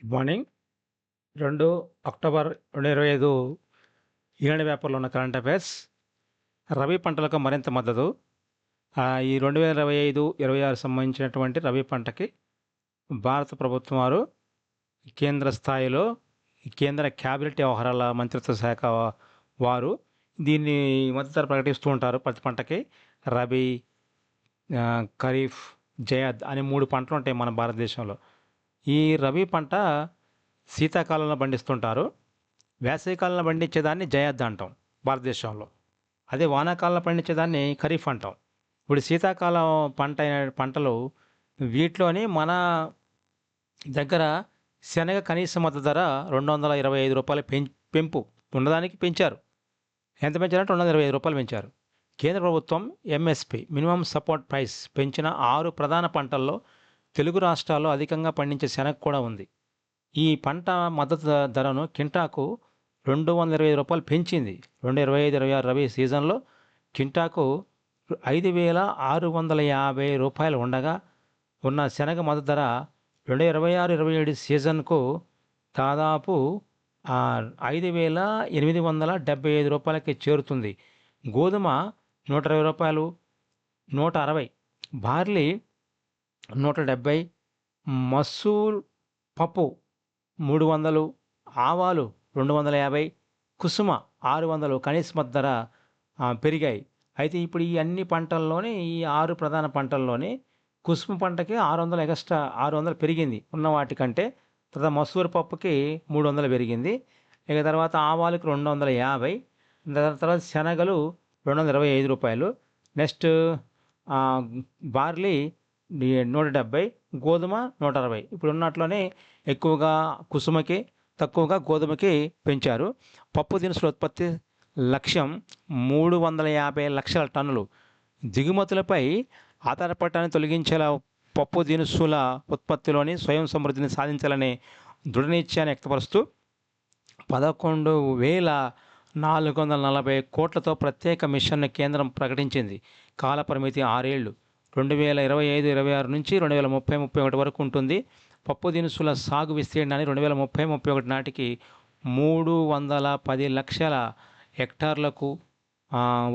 Good morning. 2 October 2025 ఈనాడు పేపర్‌లో ఉన్న current affairs. Rabi పంటలకు మరింత మద్దతు. ఈ 2025, 26 సంబంధించినటువంటి రబీ పంటకి భారత ప్రభుత్వం వారు కేంద్ర స్థాయిలో కేంద్ర క్యాబినెట్ వ్యవహారాల మంత్రిత్వ శాఖ వారు దీన్ని మద్దతు ధర ప్రకటిస్తూ ఉంటారు. ప్రతి పంటకి రబీ, ఖరీఫ్, జయాద్ అనే 3 పంటలుంటాయి మన భారతదేశంలో. ఈ రబీ పంట శీతాకాలంలో పండిస్తుంటారు. వేసవికాలంలో పండించేదాన్ని జయాద్ అంటాం భారతదేశంలో. అదే వానాకాలంలో పండించేదాన్ని ఖరీఫ్ అంటాం. ఇప్పుడు శీతాకాలం పంటలు వీటిలోని మన దగ్గర శనగ కనీస మద్దతు ధర రూ. 225 పెంపు ఉన్నదానికి పెంచారు. ఎంత పెంచారంటే రూ. 225 పెంచారు. కేంద్ర ప్రభుత్వం ఎంఎస్పి మినిమం సపోర్ట్ ప్రైస్ పెంచిన 6 ప్రధాన పంటల్లో తెలుగు రాష్ట్రాల్లో అధికంగా పండించే శనగ కూడా ఉంది. ఈ పంట మద్దతు ధరను క్వింటాకు రూ. 225 పెంచింది. 2025-26 రబీ సీజన్లో క్వింటాకు రూ. 5,650 ఉండగా ఉన్న శనగ మద్దతు ధర 2026-27 సీజన్కు దాదాపు రూ. 5,875 చేరుతుంది. గోధుమ రూ. 120, 160, బార్లీ 170, మసూర్ పప్పు 300, ఆవాలు 250, కుసుమ 600 కనీస మద్దతు ధర పెరిగాయి. అయితే ఇప్పుడు ఈ అన్ని పంటల్లోని ఈ 6 ప్రధాన పంటల్లోని కుసుమ పంటకి 600 ఎక్స్ట్రా 600 పెరిగింది ఉన్న వాటికంటే. తర్వాత మసూర్ పప్పుకి 300 పెరిగింది. ఇక తర్వాత ఆవాలకి 250, తర్వాత శనగలు రూ. 225, నెక్స్ట్ బార్లీ 170, గోధుమ 160. ఇప్పుడు ఉన్నట్లోనే ఎక్కువగా కుసుమకి, తక్కువగా గోధుమకి పెంచారు. పప్పు దినుసుల ఉత్పత్తి లక్ష్యం 350 లక్షల టన్నులు. దిగుమతులపై ఆధారపడటాన్ని తొలగించేలా పప్పు దినుసుల ఉత్పత్తిలోని స్వయం సమృద్ధిని సాధించాలనే దృఢనిశ్చయాన్ని వ్యక్తపరుస్తూ 11,440 కోట్లతో ప్రత్యేక మిషన్ను కేంద్రం ప్రకటించింది. కాలపరిమితి 6 ఏళ్లు. 2025-26 నుంచి 2030-31 వరకు ఉంటుంది. పప్పు దినుసుల సాగు విస్తీర్ణాన్ని 2030-31 నాటికి 310 లక్షల హెక్టార్లకు,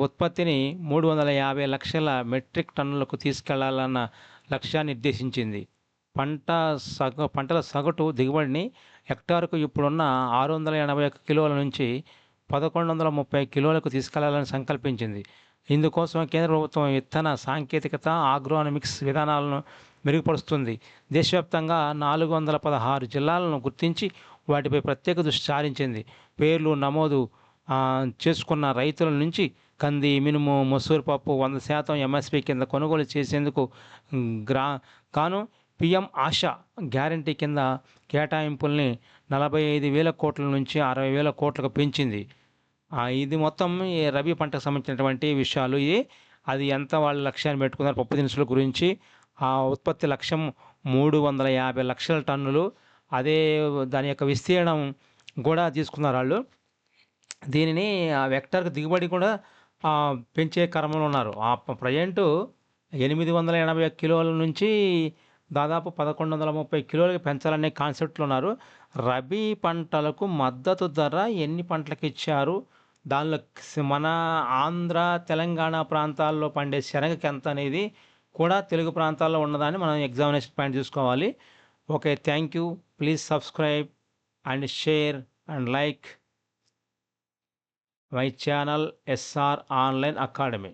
ఉత్పత్తిని 350 లక్షల మెట్రిక్ టన్నులకు తీసుకెళ్లాలన్న లక్ష్యాన్ని నిర్దేశించింది. పంటల సగటు దిగుబడిని హెక్టార్కు ఇప్పుడున్న 681 కిలోల నుంచి 1,130 కిలోలకు తీసుకెళ్లాలని సంకల్పించింది. ఇందుకోసం కేంద్ర ప్రభుత్వం విత్తన సాంకేతికత, ఆగ్రోనామిక్స్ విధానాలను మెరుగుపరుస్తుంది. దేశవ్యాప్తంగా 416 జిల్లాలను గుర్తించి వాటిపై ప్రత్యేక దృష్టి సారించింది. పేర్లు నమోదు చేసుకున్న రైతుల నుంచి కంది, మినుము, మసూర్ పప్పు 100% ఎంఎస్పి కింద కొనుగోలు చేసేందుకు గాను పిఎం ఆశా గ్యారంటీ కింద కేటాయింపుల్ని 45,000 కోట్ల నుంచి 60,000 కోట్లకు పెంచింది. ఇది మొత్తం ఈ రబీ పంటకు సంబంధించినటువంటి విషయాలు. అది ఎంత వాళ్ళ లక్ష్యాన్ని పెట్టుకున్నారు పప్పు దినుసుల గురించి. ఆ ఉత్పత్తి లక్ష్యం 350 లక్షల టన్నులు. అదే దాని యొక్క విస్తీర్ణం కూడా తీసుకున్నారు వాళ్ళు. దీనిని హెక్టార్కు దిగుబడి కూడా పెంచే క్రమంలో ఉన్నారు. ప్రజెంటు 880 కిలోల నుంచి దాదాపు 1,130 కిలోలకి పెంచాలనే కాన్సెప్ట్లో ఉన్నారు. రబీ పంటలకు మద్దతు ధర ఎన్ని పంటలకు ఇచ్చారు, దానిలో మన ఆంధ్ర, తెలంగాణ ప్రాంతాల్లో పండే శనగకి ఎంత అనేది కూడా తెలుగు ప్రాంతాల్లో ఉన్నదాన్ని మనం ఎగ్జామినేషన్ పాయింట్ చూసుకోవాలి. Okay, thank you. Please subscribe and share and like my channel SR online academy.